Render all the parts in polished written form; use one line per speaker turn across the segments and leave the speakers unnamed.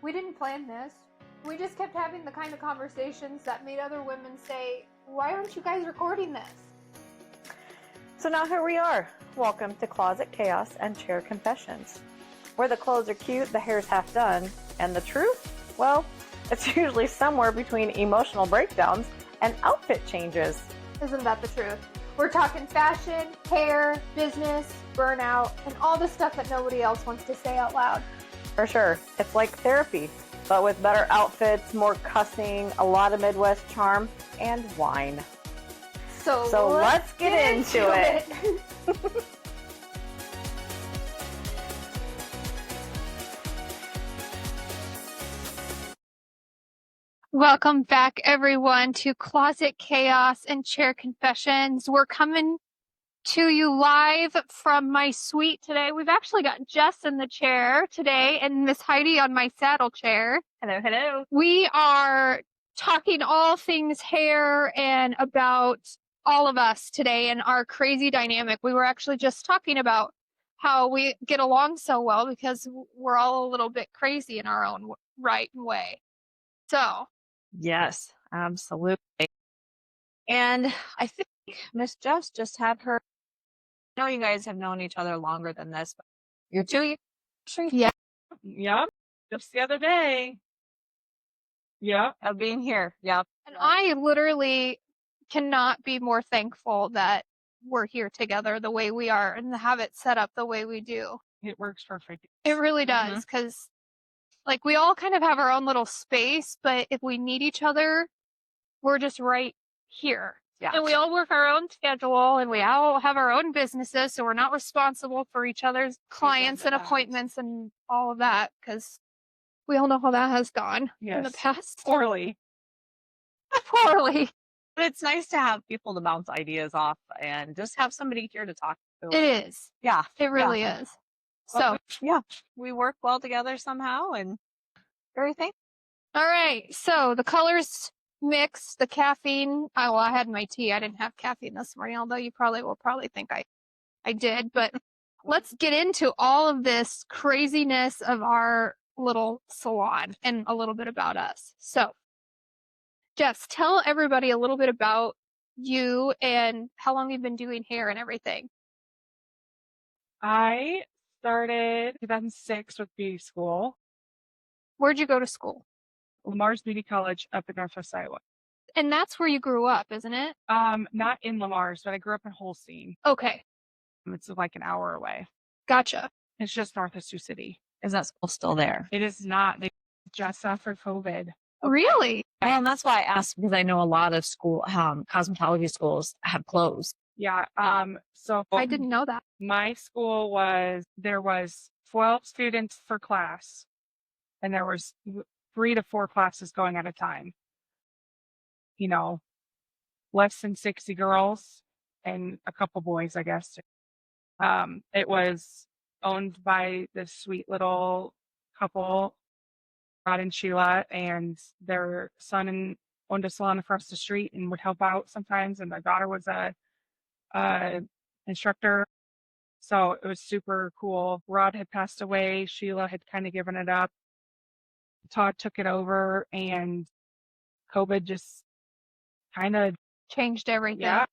We didn't plan this. We just kept having the kind of conversations that made other women say, why aren't you guys recording this?
So now here we are. Welcome to Closet Chaos and Chair Confessions, where the clothes are cute, the hair's half done, and the truth? Well, it's usually somewhere between emotional breakdowns and outfit changes.
Isn't that the truth? We're talking fashion, hair, business, burnout, and all the stuff that nobody else wants to say out loud.
For sure. It's like therapy, but with better outfits, more cussing, a lot of Midwest charm, and wine. So let's get into it.
Welcome back, everyone, to Closet Chaos and Chair Confessions. We're coming to you live from my suite today. We've actually got Jess in the chair today and Miss Heidi on my saddle chair.
Hello, hello.
We are talking all things hair and about all of us today and our crazy dynamic. We were actually just talking about how we get along so well because we're all a little bit crazy in our own right way. So,
Yes, absolutely. And I think Miss Jess just had her. I know you guys have known each other longer than this, but you're 2 years.
yeah.
Yep. Just the other day. Yep.
Of being here. Yep.
And I literally cannot be more thankful that we're here together the way we are and have it set up the way we do.
It works perfect.
It really does, because like we all kind of have our own little space, but if we need each other, we're just right here.
Yeah.
And we all work our own schedule and we all have our own businesses, so we're not responsible for each other's clients and appointments and all of that, because we all know how that has gone in the past.
Poorly.
Poorly.
But it's nice to have people to bounce ideas off and just have somebody here to talk to.
It is.
Yeah.
It really is. So,
well, yeah, we work well together somehow and very thankful.
all right. So the colors mix, the caffeine. Well, I had my tea. I didn't have caffeine this morning, although you will probably think I did. But let's get into all of this craziness of our little salon and a little bit about us. So, Jess, tell everybody a little bit about you and how long you've been doing hair and everything.
I started 2006 with beauty school.
Where'd you go to school?
Lamar's Beauty College up in Northwest Iowa.
And that's where you grew up, isn't it?
Not in Lamar's, but I grew up in Holstein.
Okay.
It's like an hour away.
Gotcha.
It's just north of Sioux City.
Is that school still there?
It is not. They just after COVID.
Really?
Well, and that's why I asked, because I know a lot of school, cosmetology schools have closed.
Yeah. So
I didn't know that.
my school there was 12 students per class, and there was 3 to 4 classes going at a time. You know, less than 60 girls and a couple boys, I guess. It was owned by this sweet little couple, Rod and Sheila, and their son owned a salon across the street and would help out sometimes. And their daughter was a instructor. So it was super cool. Rod had passed away. Sheila had kind of given it up. Todd took it over, and COVID just kind of
Changed everything.
Yeah.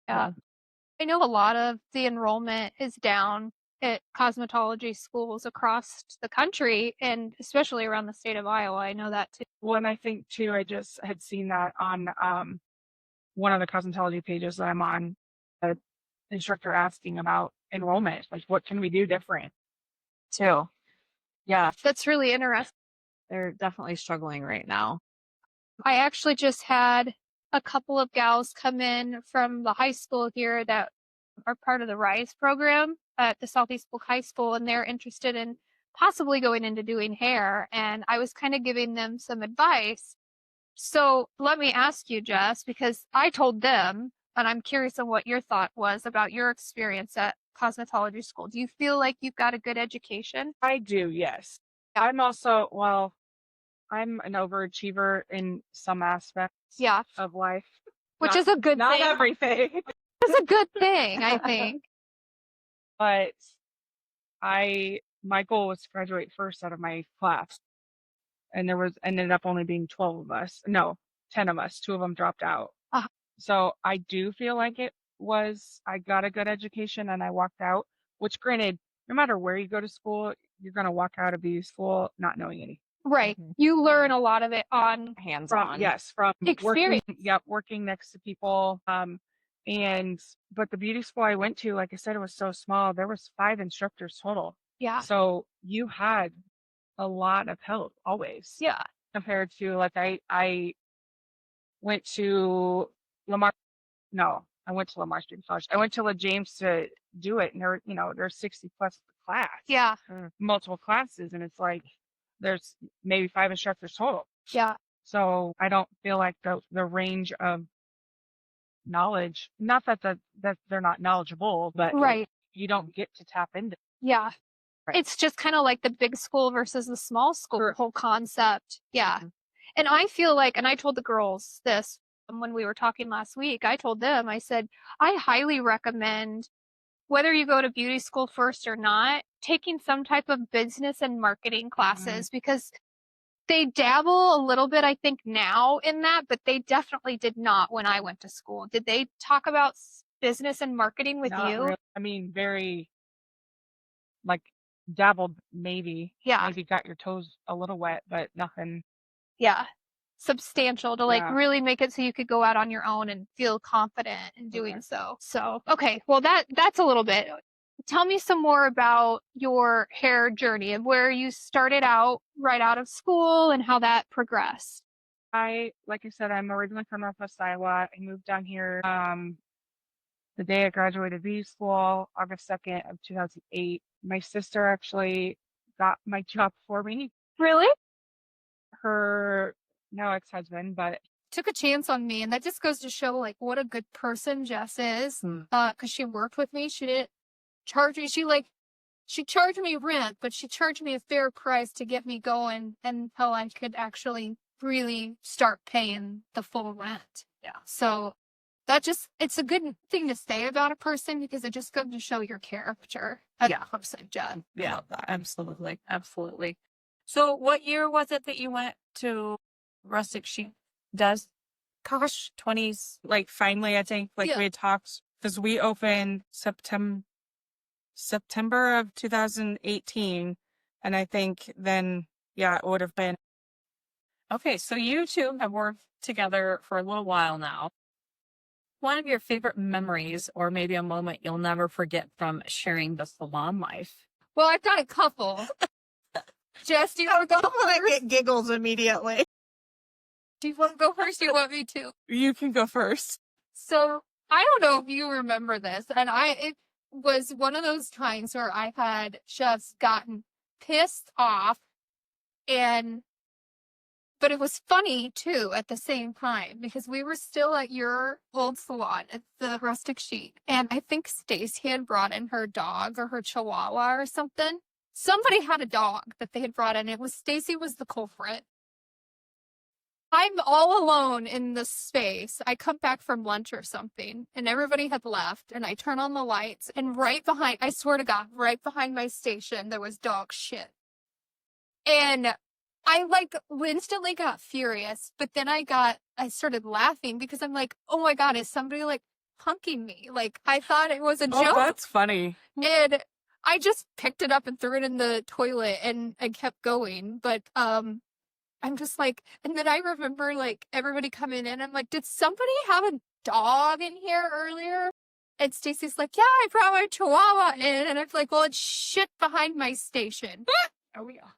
I know a lot of the enrollment is down at cosmetology schools across the country and especially around the state of Iowa. I know that too.
Well, and I think too, I just had seen that on one of the cosmetology pages that I'm on, an instructor asking about enrollment. Like, what can we do different?
Too. Yeah,
That's really interesting.
they're definitely struggling right now.
I actually just had a couple of gals come in from the high school here that are part of the RISE program at the Southeast Polk High School, and they're interested in possibly going into doing hair. And I was kind of giving them some advice. So let me ask you, Jess, because I told them, and I'm curious on what your thought was about your experience at cosmetology school. Do you feel like you've got a good education?
I do, yes. I'm also, I'm an overachiever in some aspects
Yeah,
of life.
which is a good
Not
thing.
everything,
It's a good thing, I think.
but my goal was to graduate first out of my class. and ended up only being 12 of us. No, 10 of us. 2 of them dropped out.
Uh-huh.
So I do feel like I got a good education and I walked out, which granted, no matter where you go to school, you're going to walk out of beauty school not knowing anything.
Right. You learn a lot of it on
Hands-on.
From
experience.
working next to people. But the beauty school I went to, like I said, it was so small. There was 5 instructors total.
Yeah.
So you had a lot of help always.
Yeah.
Compared to like I went to Lamar. No, I went to Lamar Street College. I went to La James to do it, and there's 60 plus class.
Yeah.
Multiple classes, and it's like there's maybe 5 instructors total.
Yeah.
So I don't feel like the range of knowledge, not that they're not knowledgeable, but
Right.
you don't get to tap into.
Yeah.
Right.
It's just kind of like the big school versus the small school
Sure.
whole concept. Yeah. And I feel like, and I told the girls this when we were talking last week, I told them, I said, I highly recommend, whether you go to beauty school first or not, taking some type of business and marketing classes because they dabble a little bit, I think, now in that, but they definitely did not when I went to school. Did they talk about business and marketing with
Not
you?
really. I mean, very like dabbled, maybe.
Yeah.
Maybe got your toes a little wet, but nothing.
Yeah. Substantial to like
Yeah.
really make it so you could go out on your own and feel confident in doing so. So, okay. Well, that's a little bit. Tell me some more about your hair journey and where you started out right out of school and how that progressed.
Like I said, I'm originally from Northwest Iowa. I moved down here the day I graduated beauty school, August 2nd of 2008. My sister actually got my job for me.
Really?
Her now ex-husband, but
Took a chance on me, and that just goes to show like what a good person Jess is. Because she worked with me. She didn't charge me. She charged me rent, but she charged me a fair price to get me going until I could actually really start paying the full rent.
Yeah.
So it's a good thing to say about a person because it just goes to show your character as a person, Jen.
Yeah, absolutely. Absolutely. So what year was it that you went to Rustic Chic? Gosh, 20s.
like finally, I think
Yeah.
we had talked because we opened September of 2018, and I think then it would have been.
Okay, so you two have worked together for a little while now. One of your favorite memories, or maybe a moment you'll never forget from sharing the salon life?
Well, I've got a couple. Jess, do you want to go
I
first?
get giggles immediately.
Do you want to go first? Or you want me to?
You can go first.
So I don't know if you remember this, and it was one of those times where I had just gotten pissed off, but it was funny too at the same time because we were still at your old salon at the Rustic Chic, and I think Stacy had brought in her dog or her Chihuahua or something. Somebody had a dog that they had brought in. Stacy was the culprit. I'm all alone in the space. I come back from lunch or something, and everybody had left, and I turn on the lights, and I swear to God, right behind my station, there was dog shit. And I instantly got furious, but then I started laughing because I'm like, oh my God, is somebody punking me? I thought it was a joke.
Oh, that's funny.
And I just picked it up and threw it in the toilet and I kept going. But, I'm just and then I remember everybody coming in. I'm like, did somebody have a dog in here earlier? And Stacy's like, yeah, I brought my Chihuahua in. And I'm like, well, it's shit behind my station.
Oh, yeah.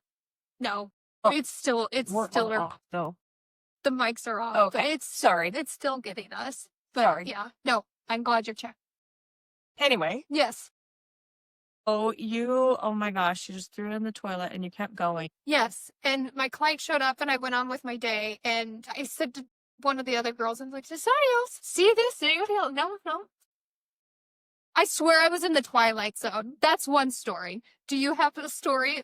No,
Oh.
it's still
off, though.
the mics are off.
Okay.
But
Sorry.
it's still getting us. But
Sorry.
yeah, no, I'm glad you're checked.
Anyway.
Yes.
Oh my gosh, you just threw it in the toilet and you kept going.
Yes. And my client showed up and I went on with my day and I said to one of the other girls, I'm like, does somebody else see this? Anybody else? No. I swear I was in the Twilight Zone. That's one story. Do you have a story?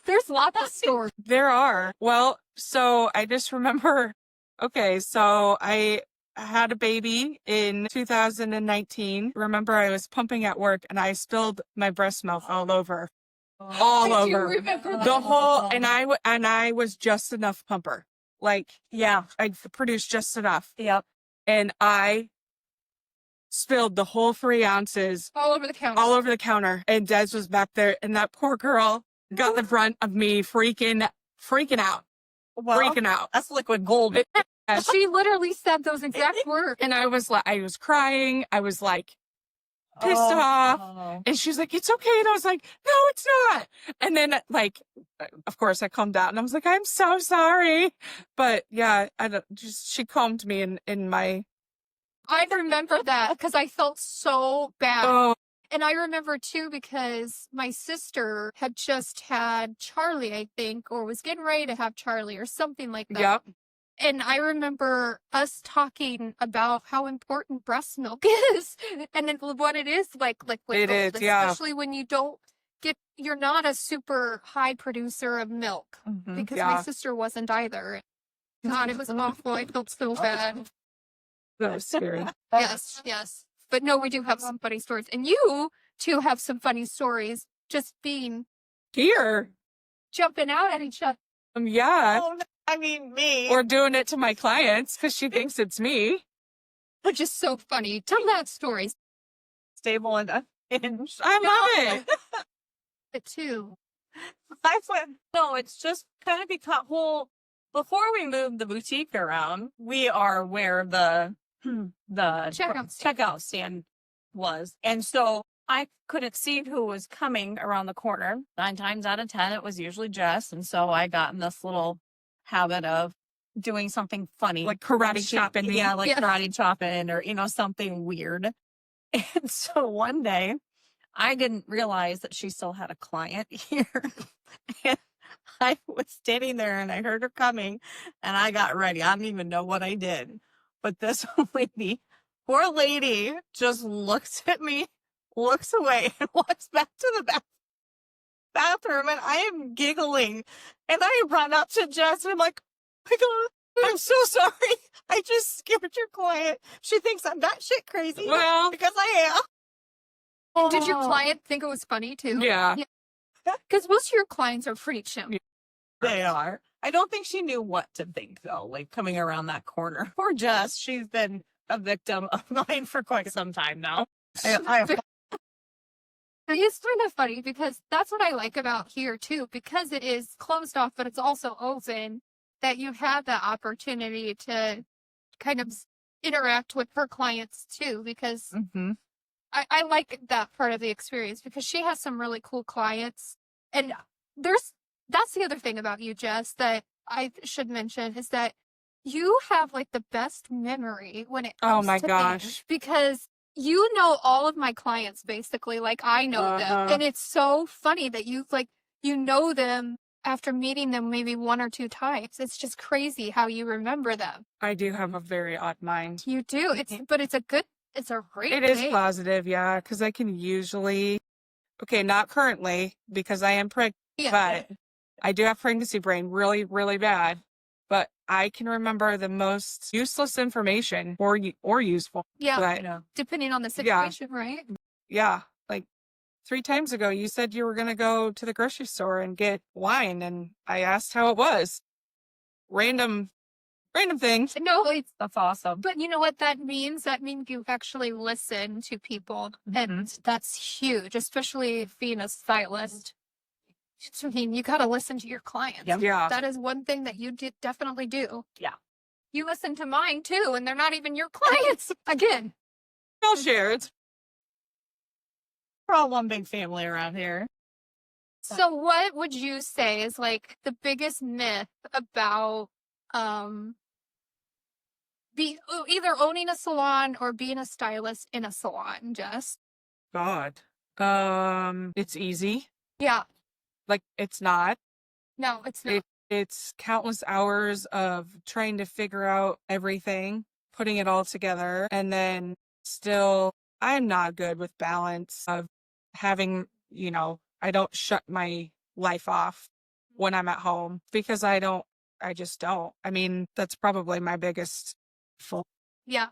There's lots of stories.
There are. Well, so I just remember, okay, so I had a baby in 2019. Remember, I was pumping at work and I spilled my breast milk all over. all
I do
over
remember
the
that.
whole, and I was just enough pumper. Like,
Yeah.
I produced just enough,
Yep.
and I spilled the whole 3 ounces
All over the counter.
all over the counter, and Des was back there, and that poor girl got the brunt of me freaking out,
Well,
freaking out.
that's liquid gold.
She literally said those exact words.
And I was crying. I was like pissed off.
Oh.
And she's like, it's okay. And I was like, no, it's not. And then, like, of course I calmed down and I was like, I'm so sorry. But yeah, she calmed me in my,
I remember that because I felt so bad.
oh,
And I remember too because my sister had just had Charlie, I think, or was getting ready to have Charlie or something like that.
yep.
And I remember us talking about how important breast milk is and then what it is like liquid
It
gold,
is, yeah.
especially when you're not a super high producer of milk because
Yeah.
my sister wasn't either. God, it was awful. I felt so bad.
That was scary.
Yes. But no, we do have some funny stories. And you too have some funny stories just being
Here.
jumping out at each other.
Yeah.
Oh, no, I mean, me.
Or doing it to my clients because she thinks it's me.
Which is so funny. Tell that story.
Stable and unhinged.
I love it.
It too.
I went, no, it's just kind of become before we moved the boutique around, we are where the checkout stand was. And so I couldn't see who was coming around the corner. 9 times out of 10, it was usually Jess. And so I got in this little habit of doing something funny.
Like karate chopping me.
Yeah, like
Yeah.
karate chopping or, something weird. And so one day I didn't realize that she still had a client here. And I was standing there and I heard her coming and I got ready. I don't even know what I did. But this poor lady just looks at me, looks away, and walks back to the bathroom. And I am giggling. And I run up to Jess and I'm like, oh my God, I'm so sorry. I just scared your client. She thinks I'm batshit crazy.
Well,
Because I am.
Did your client think it was funny too?
yeah.
Because most of your clients are pretty chill.
They are. I don't think she knew what to think, though, like coming around that corner. Poor Jess. She's been a victim of mine for quite some time now.
It's kind of funny because that's what I like about here too, because it is closed off, but it's also open, that you have the opportunity to kind of interact with her clients too, because I like that part of the experience because she has some really cool clients. And that's the other thing about you, Jess, that I should mention is that you have like the best memory when it comes
Oh my
to
gosh.
things, because you know all of my clients basically, like I know them. And it's so funny that you know them after meeting them maybe 1 or 2 times. It's just crazy how you remember them.
I do have a very odd mind.
You do. But it's a great
It is
thing.
positive, yeah, because I can usually, okay, not currently because I am pregnant,
Yeah.
but I do have pregnancy brain really, really bad. But I can remember the most useless information or useful.
Yeah.
But
Depending on the situation, right?
yeah, like 3 times ago, you said you were going to go to the grocery store and get wine, and I asked how it was. Random things.
No,
That's awesome.
but you know what that means? That means you actually listen to people, and that's huge, especially being a stylist. I mean, you got to listen to your clients.
Yep.
Yeah.
That is one thing that you definitely do.
Yeah.
You listen to mine too, and they're not even your clients. Again.
All shared.
We're all one big family around here.
So what would you say is like the biggest myth about either owning a salon or being a stylist in a salon, Jess?
God. It's easy.
Yeah.
Like, it's not.
No, it's not.
It's countless hours of trying to figure out everything, putting it all together, and then still, I'm not good with balance of having, I don't shut my life off when I'm at home because I just don't. I mean, that's probably my biggest fault.
Yeah.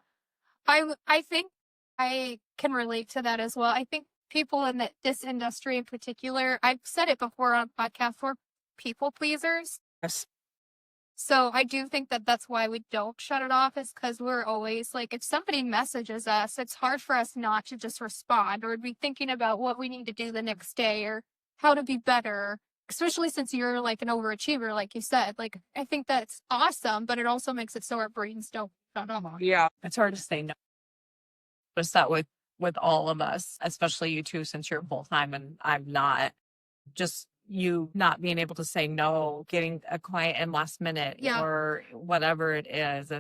I think I can relate to that as well. I think people in this industry in particular, I've said it before on podcast, we're people pleasers.
Yes.
So I do think that that's why we don't shut it off, is because we're always like, if somebody messages us, it's hard for us not to just respond or be thinking about what we need to do the next day or how to be better, especially since you're like an overachiever, like you said. Like, I think that's awesome, but it also makes it so our brains don't shut off.
Yeah.
It's hard to say no. Just that with all of us, especially you two, since you're full time and I'm not, just you not being able to say no, getting a client in last minute
Yeah.
or whatever it is,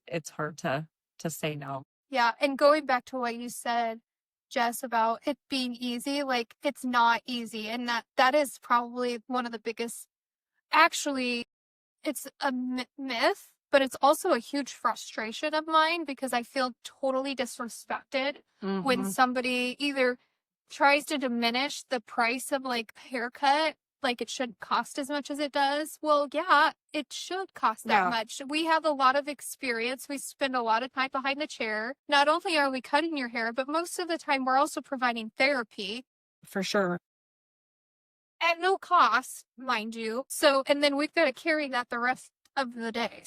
it's hard to say no.
Yeah. And going back to what you said, Jess, about it being easy, like, it's not easy. And that is probably one of the biggest, actually, it's a myth, but it's also a huge frustration of mine because I feel totally disrespected when somebody either tries to diminish the price of like a haircut, like it shouldn't cost as much as it does. Well, yeah, it should cost that much. We have a lot of experience. We spend a lot of time behind the chair. Not only are we cutting your hair, but most of the time we're also providing therapy.
For sure.
At no cost, mind you. So, and then we've got to carry that the rest of the day.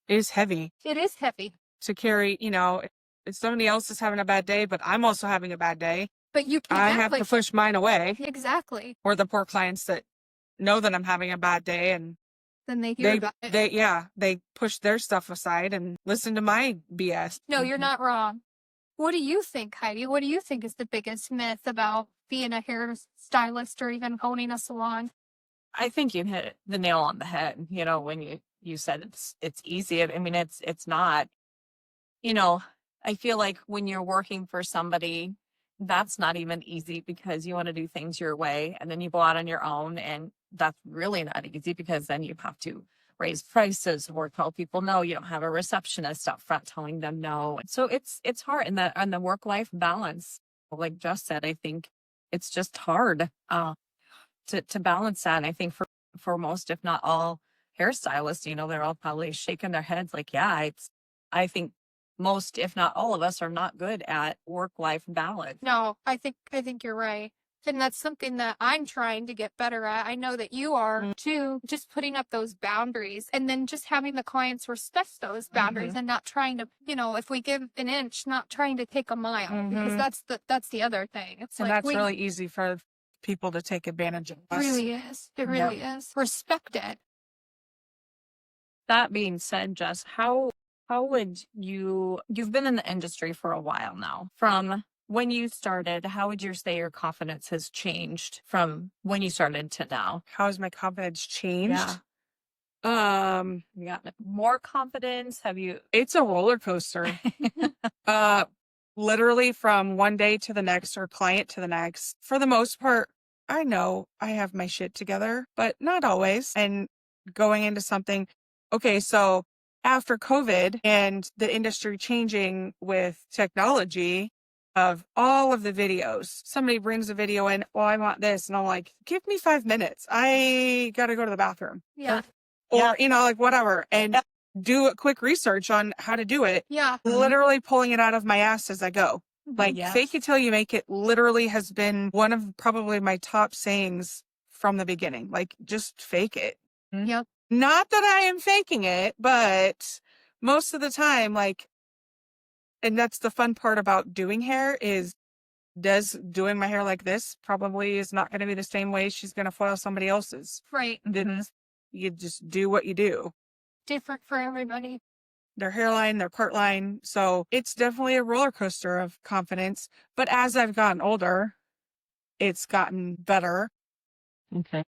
It is heavy
It is heavy.
to carry, if somebody else is having a bad day, but I'm also having a bad day.
But you can't
I have to push mine away.
Exactly.
Or the poor clients that know that I'm having a bad day and
Then they hear about it.
they push their stuff aside and listen to my BS.
No, you're not wrong. What do you think, Heidi? What do you think is the biggest myth about being a hair stylist or even owning a salon?
I think you hit the nail on the head, when you said it's easy. I mean, it's not, I feel like when you're working for somebody, that's not even easy because you want to do things your way and then you go out on your own, and that's really not easy because then you have to raise prices or tell people no. You don't have a receptionist up front telling them no. So it's hard. And the work-life balance, like Jess said, I think it's just hard to balance that. And I think for most, if not all hairstylists, they're all probably shaking their heads like, yeah, I think most, if not all of us, are not good at work-life balance.
No, I think you're right. And that's something that I'm trying to get better at. I know that you are too, just putting up those boundaries and then just having the clients respect those boundaries and not trying to, if we give an inch, not trying to take a mile, because that's the other thing. It's
And
like
that's really easy for people to take advantage of us.
It really is. It really is. Respect it.
That being said, Jess, how would you've been in the industry for a while now, from when you started, how would you say your confidence has changed from when you started to now?
How has my confidence changed?
You got more confidence?
It's a roller coaster. Literally from one day to the next or client to the next. For the most part, I know I have my shit together, but not always. And going into something, okay, so after COVID and the industry changing with technology of all of the videos, somebody brings a video in, oh, I want this. And I'm like, give me 5 minutes. I got to go to the bathroom.
Yeah.
Or, like whatever. And do a quick research on how to do it.
Yeah.
Literally pulling it out of my ass as I go. Like, fake it till you make it literally has been one of probably my top sayings from the beginning. Like, just fake it.
Yep.
Not that I am faking it, but most of the time, like, and that's the fun part about doing hair is doing my hair like this probably is not going to be the same way she's going to foil somebody else's.
Right.
Then you just do what you do.
Different for everybody.
Their hairline, their part line. So it's definitely a roller coaster of confidence. But as I've gotten older, it's gotten better.
Okay.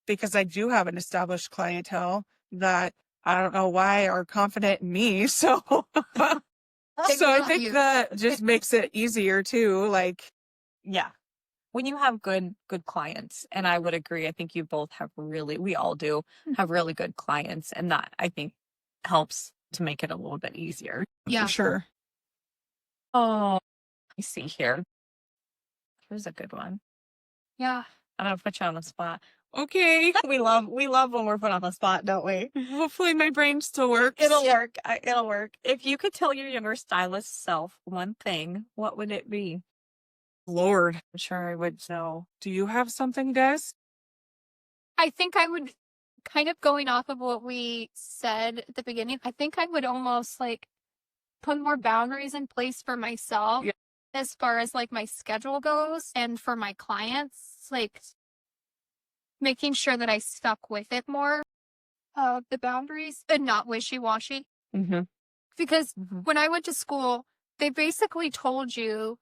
Because I do have an established clientele that I don't know why are confident in me. So, so I think that just makes it easier too. Like,
yeah. When you have good clients, and I would agree, I think you both we all do have really good clients, and that I think helps to make it a little bit easier.
Yeah.
For sure.
Oh, let me see here. Here's a good one.
Yeah.
I'm gonna put you on the spot.
Okay.
We love when we're put on the spot, don't we?
Hopefully my brain still works.
It'll work. It'll work. If you could tell your younger stylist self one thing, what would it be?
Lord, I'm sure I would know. Do you have something, guys?
I think I would, kind of going off of what we said at the beginning, I think I would almost like put more boundaries in place for myself
Yeah.
as far as like my schedule goes, and for my clients, like making sure that I stuck with it more of the boundaries and not wishy-washy.
Mm-hmm.
Because
Mm-hmm.
when I went to school, they basically told you,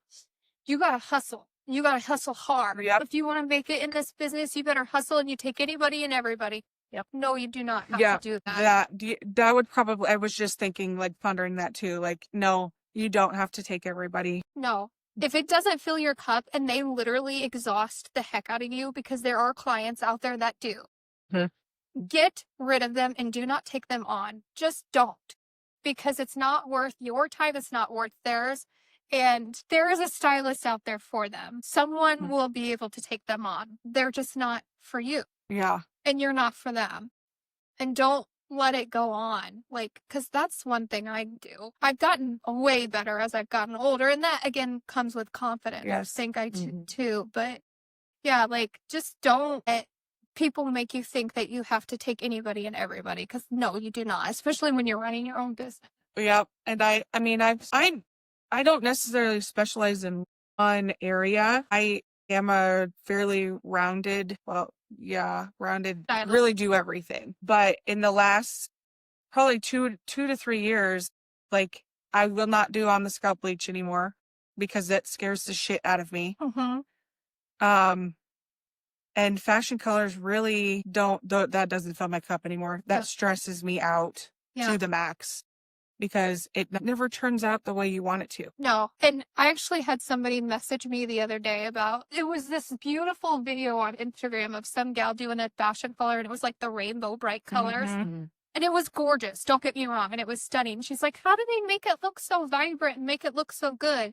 you gotta hustle. You gotta hustle hard.
Yep.
If you want to make it in this business, you better hustle, and you take anybody and everybody.
Yep.
No, you do not have
Yeah,
to do that.
that would probably, I was just thinking, like, pondering that too. Like, no, you don't have to take everybody.
No. If it doesn't fill your cup and they literally exhaust the heck out of you, because there are clients out there that do, get rid of them and do not take them on. Just don't. Because it's not worth your time. It's not worth theirs. And there is a stylist out there for them. Someone will be able to take them on. They're just not for you.
Yeah.
And you're not for them. And don't let it go on. Like, because that's one thing I do. I've gotten way better as I've gotten older. And that, again, comes with confidence.
Yes.
I think I do too. But yeah, like, just don't let people make you think that you have to take anybody and everybody. Because no, you do not. Especially when you're running your own business.
Yep. And I mean, I don't necessarily specialize in one area. I am a fairly rounded, stylist. Really do everything. But in the last probably two to 3 years, like, I will not do on the scalp bleach anymore because that scares the shit out of me. And fashion colors really that doesn't fill my cup anymore. That stresses me out to the max, because it never turns out the way you want it to.
No. And I actually had somebody message me the other day about, it was this beautiful video on Instagram of some gal doing a fashion color, and it was like the rainbow bright colors. And it was gorgeous. Don't get me wrong. And it was stunning. She's like, how do they make it look so vibrant and make it look so good?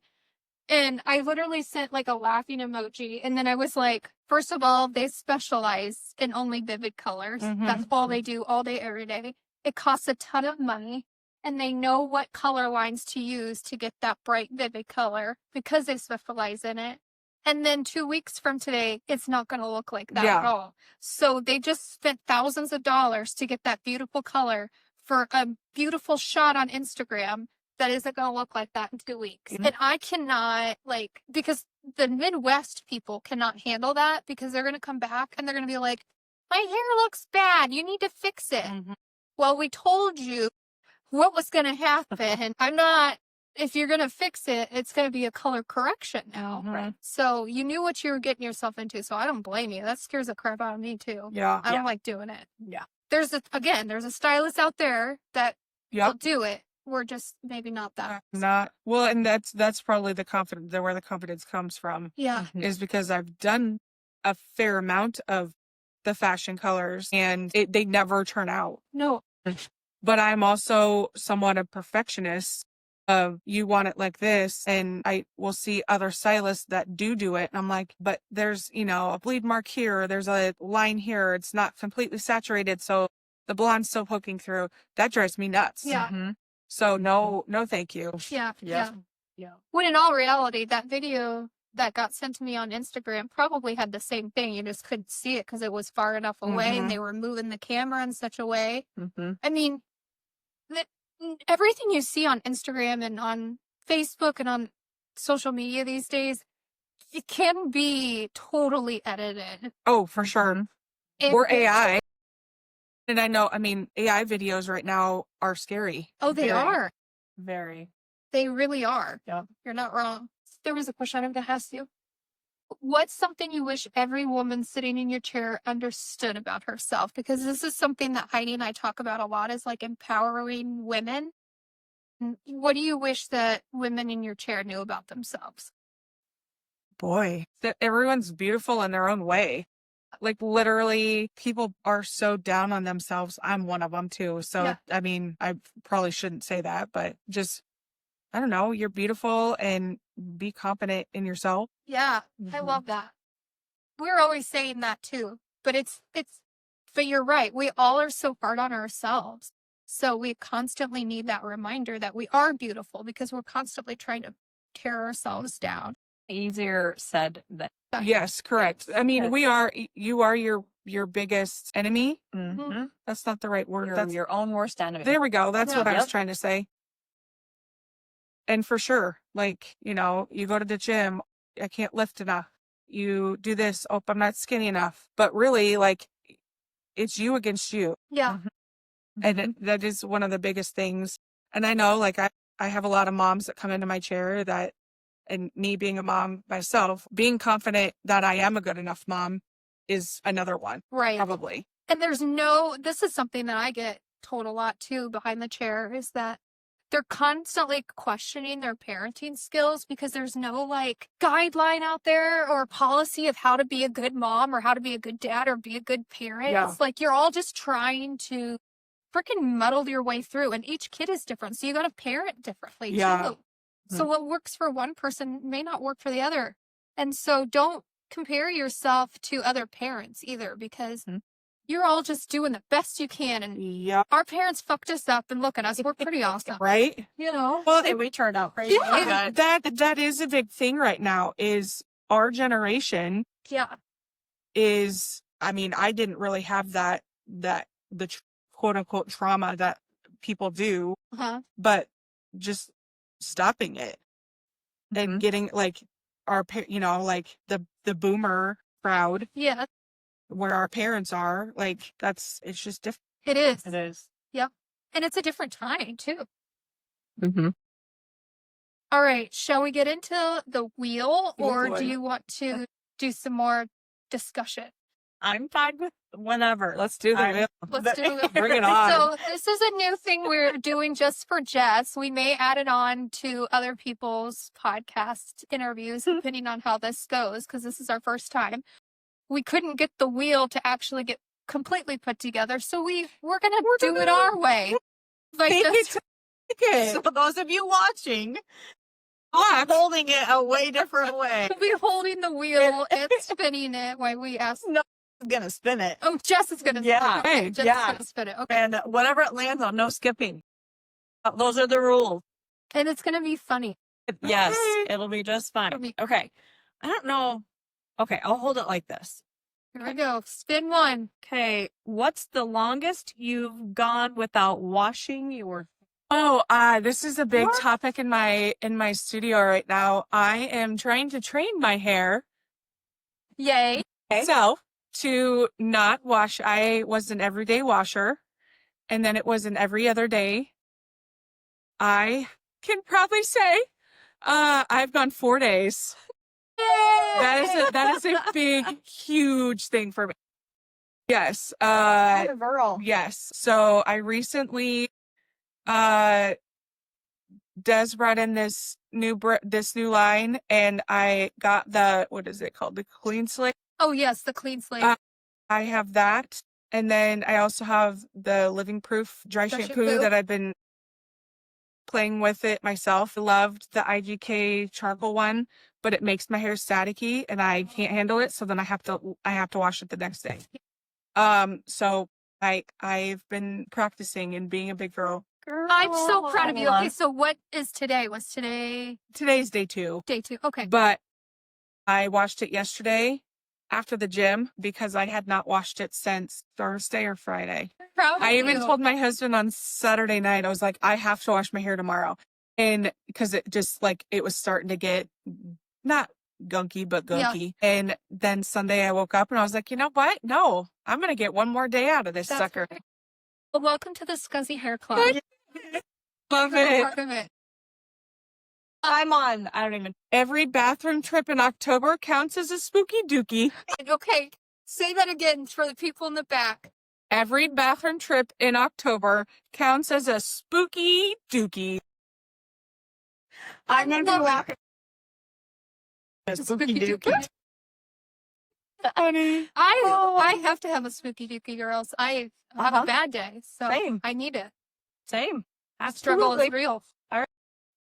And I literally sent like a laughing emoji. And then I was like, first of all, they specialize in only vivid colors. That's all they do all day, every day. It costs a ton of money. And they know what color lines to use to get that bright, vivid color because they specialize in it. And then 2 weeks from today, it's not going to look like that at all. So they just spent thousands of dollars to get that beautiful color for a beautiful shot on Instagram that isn't going to look like that in 2 weeks. And I cannot, like, because the Midwest people cannot handle that, because they're going to come back and they're going to be like, my hair looks bad. You need to fix it. Well, we told you what was going to happen. If you're going to fix it, it's going to be a color correction now. Right. So you knew what you were getting yourself into. So I don't blame you. That scares the crap out of me too.
Yeah.
I don't like doing it. Yeah. There's a stylist out there that will do it. We're just maybe not that.
And that's probably where the confidence comes from.
Yeah.
Is because I've done a fair amount of the fashion colors and they never turn out.
No.
But I'm also somewhat a perfectionist of, you want it like this. And I will see other stylists that do it. And I'm like, but there's, a bleed mark here. There's a line here. It's not completely saturated. So the blonde's still poking through. That drives me nuts.
Yeah.
So no, thank you.
Yeah. When in all reality, that video that got sent to me on Instagram probably had the same thing. You just couldn't see it because it was far enough away and they were moving the camera in such a way. I mean, everything you see on Instagram and on Facebook and on social media these days, it can be totally edited.
Oh, for sure. Or AI. And I know, AI videos right now are scary.
Oh, they are.
Very.
They really are.
Yeah.
You're not wrong. There was a question I'm going to ask you. What's something you wish every woman sitting in your chair understood about herself? Because this is something that Heidi and I talk about a lot, is like empowering women. What do you wish that women in your chair knew about themselves?
Boy, that everyone's beautiful in their own way. Like, literally, people are so down on themselves. I'm one of them too. So, I probably shouldn't say that, but just, I don't know, you're beautiful and be confident in yourself.
Yeah, I love that. We're always saying that too, but but you're right. We all are so hard on ourselves. So we constantly need that reminder that we are beautiful, because we're constantly trying to tear ourselves down.
Easier said than.
Yes, correct. I mean, you are your biggest enemy.
Mm-hmm.
That's not the right word.
You're
That's
your own worst enemy.
There we go. That's what I was
Yep.
trying to say. And for sure, like, you know, you go to the gym, I can't lift enough. You do this, oh, I'm not skinny enough. But really, like, it's you against you.
Yeah.
And that is one of the biggest things. And I know, like, I have a lot of moms that come into my chair that, and me being a mom myself, being confident that I am a good enough mom is another one,
Right.
probably.
And this is something that I get told a lot too behind the chair, is that they're constantly questioning their parenting skills because there's no like guideline out there or policy of how to be a good mom or how to be a good dad or be a good parent.
Yeah.
It's like you're all just trying to freaking muddle your way through, and each kid is different. So you got to parent differently
Yeah.
too. So what works for one person may not work for the other. And so don't compare yourself to other parents either, because you're all just doing the best you can. And
Yeah.
our parents fucked us up, and look at us. We're pretty awesome.
Right?
You know?
Well,
And we turned out pretty
Yeah.
good.
that is a big thing right now is our generation
Yeah.
is, I mean, I didn't really have the quote unquote trauma that people do,
Uh-huh.
but just stopping it and getting like you know, like the boomer crowd
Yeah,
where our parents are, like it's just different.
it is.
It is.
Yep. And it's a different time too.
Mm-hmm.
All right. Shall we get into the wheel, or
boy.
do you want to do some more discussion?
I'm fine with whenever.
Let's do the
I'm-
wheel.
Let's do it.
Bring it on.
So this is a new thing we're doing just for Jess. We may add it on to other people's podcast interviews, depending on how this goes, because this is our first time. We couldn't get the wheel to actually get completely put together, so we're gonna do it our way. Like just,
So those of you watching, I'm holding it a way different way.
we'll be holding the wheel and spinning it while we ask.
No, I'm gonna spin it.
Oh, Jess is gonna.
Yeah.
Okay, Jess
Yeah.
is gonna spin it. Okay,
And whatever it lands on, no skipping. Those are the rules.
and it's gonna be funny.
Yes,
Okay.
it'll be just
It'll
fine.
be-
Okay. I don't know. Okay, I'll hold it like this.
Here we go. Spin one.
Okay, what's the longest you've gone without washing your?
Oh, this is a big topic in my studio right now. I am trying to train my hair
Yay!
myself to not wash. I was an everyday washer, and then it was an every other day. I can probably say I've gone 4 days. That is a big, huge thing for me. Yes.
Girl.
Yes. So I recently Des brought in this new line, and I got what is it called? The clean slick.
Oh yes, the clean slate.
I have that. And then I also have the Living Proof dry
Dry
shampoo
shampoo.
that I've been playing with it myself. I loved the IGK charcoal one, but it makes my hair staticky and I can't handle it. So then I have to wash it the next day. So I've been practicing and being a big girl.
I'm so proud of you. Okay, so what is today? Was today
Today's day 2,
day 2? Okay.
but I washed it yesterday after the gym because I had not washed it since Thursday or Friday.
Proud of
I even
you.
told my husband on Saturday night, I was like, I have to wash my hair tomorrow. And because it just like, it was starting to get not gunky, but
Yeah.
gunky. And then Sunday I woke up and I was like, you know what? No, I'm going to get one more day out of this
That's
sucker.
right. Well, welcome to the Scuzzy Hair Club.
Love
You're
it.
part of it.
I'm on. I don't even.
Every bathroom trip in October counts as a spooky dookie.
Okay, say that again for the people in the back.
Every bathroom trip in October counts as a spooky dookie.
I'm gonna be
Love it.
walking.
Spooky dookie.
Honey.
I have to have a spooky dookie, or else I have a
Uh-huh.
bad day. So
Same.
I need it.
Same.
Struggle is
Absolutely.
real.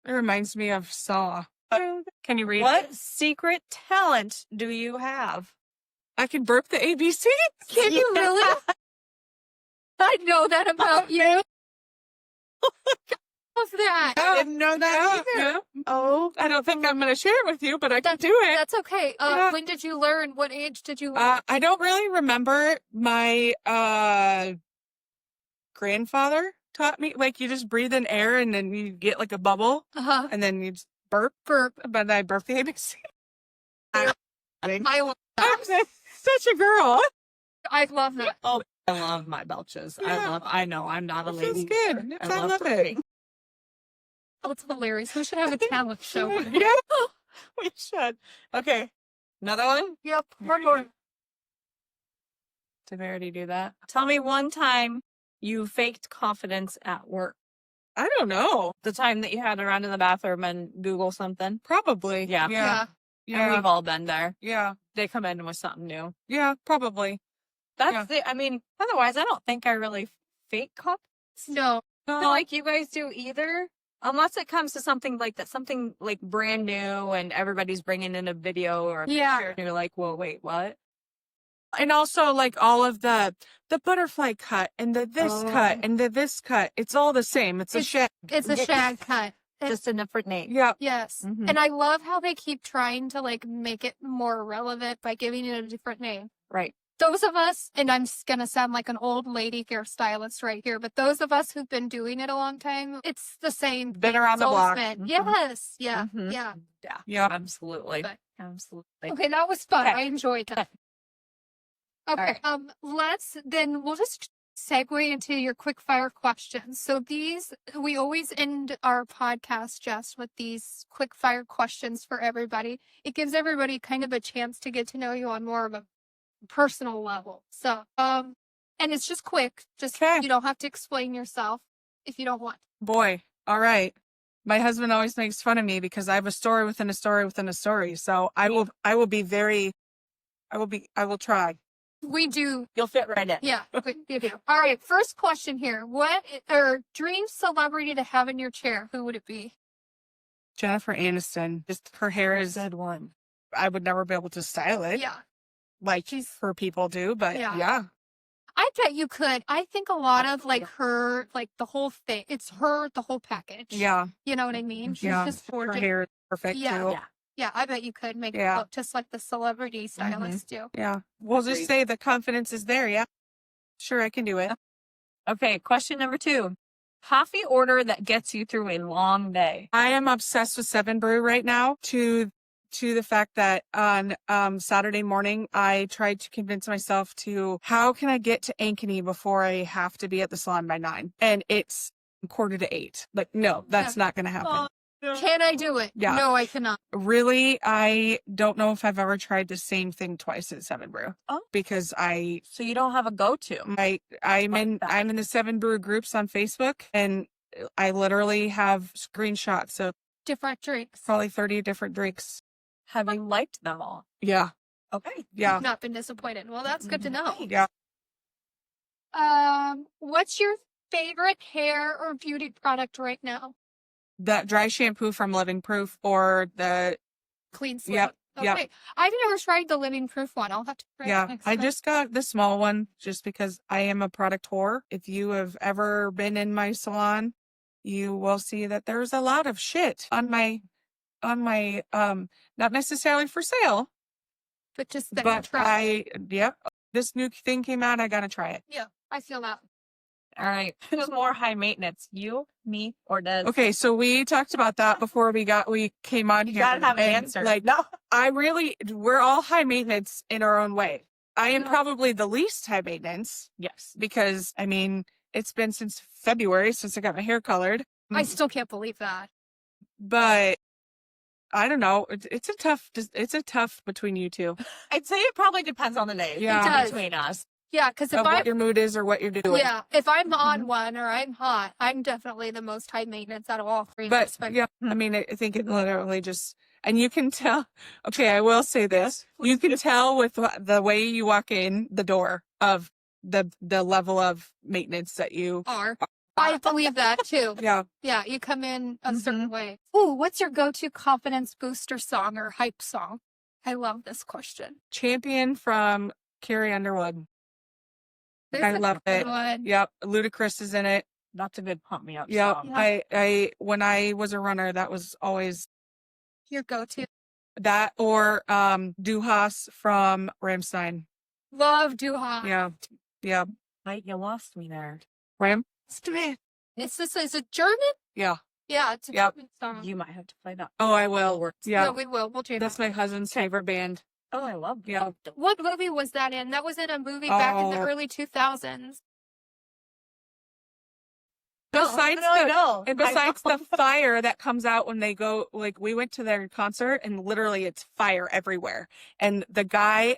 It reminds me of Saw. Can you read?
What secret talent do you have?
I can burp the ABC.
Can you really? I know that about you. What's that?
Yeah.
I didn't know that either.
Yeah.
Oh,
I don't think I'm going to share it with you, but I can do it.
That's okay.
Yeah.
When did you learn? What age did you learn?
I don't really remember. My grandfather taught me, like, you just breathe in air and then you get like a bubble
Uh-huh.
and then you just burp. But I burp the ABC.
I love
I'm
that.
such a girl.
I love that.
oh, I love my belches.
Yeah.
I know I'm not a
It feels
lady.
good. I love it.
Oh, it's hilarious. We should have a talent show.
Yeah.
We should. Okay. Another one?
Yep. One more.
Did we already do that?
Tell me one time you faked confidence at work.
I don't know.
The time that you had to run to the bathroom and Google something.
Probably.
Yeah.
Yeah.
And we've all been there.
Yeah.
They come in with something new.
Yeah. Probably.
That's it. I mean, otherwise, I don't think I really fake confidence.
No.
Like you guys do either. Unless it comes to something like that, something like brand new and everybody's bringing in a video or a
Yeah.
picture and you're like, well, wait, what?
And also, like, all of the butterfly cut and the this cut and the this cut. It's all the same. It's a shag.
It's a shag cut.
Just a different name.
Yeah.
Yes.
Mhm.
And I love how they keep trying to like make it more relevant by giving it a different name.
Right.
Those of us, and I'm going to sound like an old lady hairstylist right here, but those of us who've been doing it a long time, it's the same.
Been
thing.
around
It's
the
always
block.
been.
Mhm.
Yes. Yeah.
Mhm.
Yeah.
Yeah.
Yeah.
Absolutely.
But-
Absolutely.
Okay, that was fun.
Okay.
I enjoyed that. Okay.
right.
We'll just segue into your quick fire questions. So we always end our podcast just with these quick fire questions for everybody. It gives everybody kind of a chance to get to know you on more of a personal level. So, and it's just quick. Just,
Okay.
you don't have to explain yourself if you don't want.
Boy. All right. My husband always makes fun of me because I have a story within a story within a story. So I will try.
We do.
You'll fit right in.
Yeah. You do. All right. First question here. What or dream celebrity to have in your chair? Who would it be?
Jennifer Aniston. Just her hair is,
Good one.
I would never be able to style it
Yeah.
like
She's-
her people do, but
Yeah.
yeah.
I bet you could. I think a lot of like her, like the whole thing. It's her, the whole package.
Yeah.
You know what I mean? She's
Yeah.
just
Her
gorgeous.
hair is perfect
Yeah.
too.
Yeah.
Yeah, I bet you could make it
Yeah.
look just like the celebrity stylists do.
Yeah. We'll just
Agreed.
say the confidence is there. Yeah. Sure, I can do it.
Okay. Question number 2. Coffee order that gets you through a long day.
I am obsessed with 7 Brew right now to the fact that on Saturday morning, I tried to convince myself to, how can I get to Ankeny before I have to be at the salon by 9? And it's 7:45. Like, no, that's not going to happen.
Can I do it?
Yeah.
No, I cannot.
Really, I don't know if I've ever tried the same thing twice at 7 Brew.
Oh.
Because
So you don't have a go-to.
I'm
Like
in
that.
I'm in the 7 Brew groups on Facebook, and I literally have screenshots of
Different drinks.
probably 30 different drinks.
Have you liked them all?
Yeah.
Okay.
Yeah.
Not been disappointed. Well, that's good to know.
Yeah.
What's your favorite hair or beauty product right now?
That dry shampoo from Living Proof or the
Clean Slate.
Yep,
Okay.
yep.
I've never tried the Living Proof one. I'll have to try it
yeah.
next
I
time.
just got the small one just because I am a product whore. If you have ever been in my salon, you will see that there's a lot of shit on my not necessarily for sale,
but just that
but
try.
this new thing came out, I gotta try it.
Yeah, I feel that.
All right. Who's more high maintenance? You, me, or Des?
Okay, so we talked about that before we came on
You
here.
gotta have an
and,
answer.
Like,
No.
we're all high maintenance in our own way. I am
Yeah.
probably the least high maintenance
Yes.
because, I mean, it's been since February since I got my hair colored.
I still can't believe that.
But I don't know. It's a tough between you two.
I'd say it probably depends on the day.
Yeah.
It does.
Between us.
Yeah, because if
Of what your mood is or what you're doing.
if I'm on one or I'm hot, I'm definitely the most high maintenance out of all three.
But
Respect-
yeah, I mean, I think it literally just, and you can tell, okay, I will say this. You can tell with the way you walk in the door of the level of maintenance that you
are. I believe that too.
Yeah.
Yeah, you come in a
Mm-hmm.
certain way. Ooh, what's your go-to confidence booster song or hype song? I love this question.
Champion from Carrie Underwood.
This
I
is a
love
good
it.
one.
Yep. Ludacris is in it.
That's a good pump me up
Yeah,
song.
I when I was a runner, that was always
Your go-to.
that or Duhas from Rammstein.
Love Duha.
Yeah, yeah.
You lost me there.
Rammstein.
Is it German?
Yeah.
Yeah, it's a
Yep.
German song.
You might have to play that.
Oh, I will.
Yeah,
Yeah,
we will. We'll do
that's
that.
my husband's favorite band.
Oh, I love that.
Yeah.
What movie was that in? That was in a movie back in the
Oh.
early 2000s.
Besides
I know.
And besides the fire that comes out when they go, like we went to their concert and literally it's fire everywhere. And the guy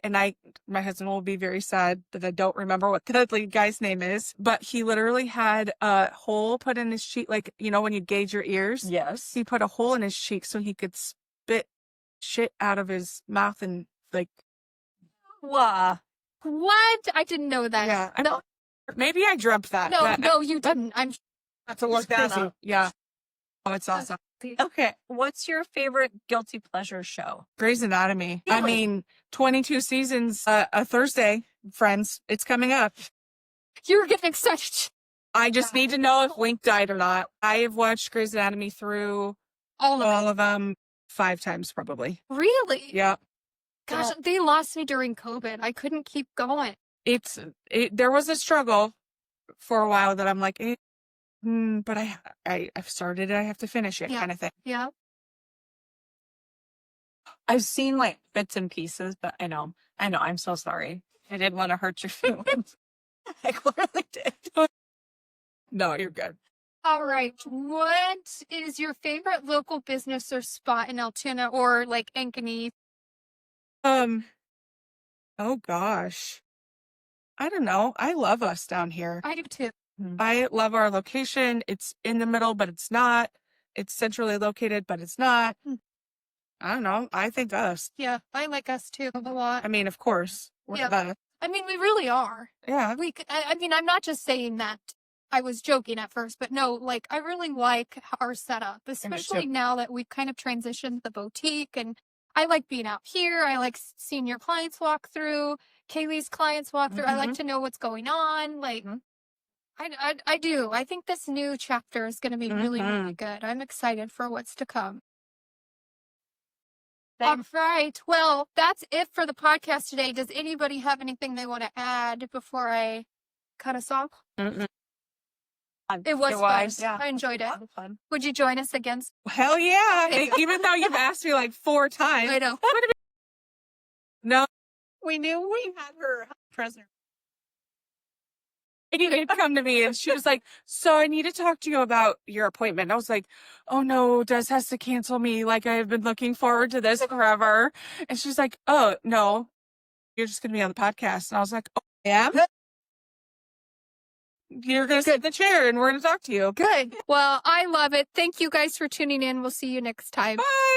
my husband will be very sad that I don't remember what the lead guy's name is, but he literally had a hole put in his cheek, like, you know, when you gauge your ears,
Yes.
he put a hole in his cheek so he could spit shit out of his mouth and like,
Wow.
What? I didn't know that.
yeah.
No,
Maybe I dreamt that.
no, you didn't. I'm
That's a look
Just
yeah. Oh, it's awesome.
Okay. What's your favorite guilty pleasure show?
Grey's Anatomy. I
Really?
mean, 22 seasons, a Thursday, friends. It's coming up.
You were getting excited.
I just need to know if Wink died or not. I have watched Grey's Anatomy through
All of it.
all of them 5 times probably.
Really?
Yeah.
Gosh, they lost me during COVID. I couldn't keep going.
There was a struggle for a while that I'm like, but I've started it. I have to finish it,
Yeah.
kind of thing.
Yeah.
I've seen like bits and pieces, but I know. I'm so sorry. I didn't want to hurt your feelings. I clearly did.
No, you're good.
All right. What is your favorite local business or spot in Altoona or like Ankeny?
Oh gosh. I don't know. I love us down here.
I do too.
I love our location. It's in the middle, but it's not. It's centrally located, but it's not. I don't know. I think us.
Yeah, I like us too a lot.
I mean, of course. We're
Yeah.
the best.
I mean, we really are.
Yeah.
I mean, I'm not just saying that. I was joking at first, but no, like I really like our setup, especially now that we've kind of transitioned the boutique, and I like being out here. I like seeing your clients walk through, Kaylee's clients walk through. I like to know what's going on. Like, I do. I think this new chapter is going to be really, really good. I'm excited for what's to come. All right. Well, that's it for the podcast today. Does anybody have anything they want to add before I cut us off? It was fun.
Yeah.
I enjoyed it.
Fun.
Would you join us again?
Hell yeah. Even though you've asked me like 4 times.
I know.
No.
We knew we had her present.
She did come to me and she was like, so I need to talk to you about your appointment. I was like, oh no, Des has to cancel me. Like I've been looking forward to this forever. And she's like, oh no, you're just going to be on the podcast. And I was like, oh, I am? You're going to sit in the chair and we're going to talk to you.
Good. Well, I love it. Thank you guys for tuning in. We'll see you next time.
Bye.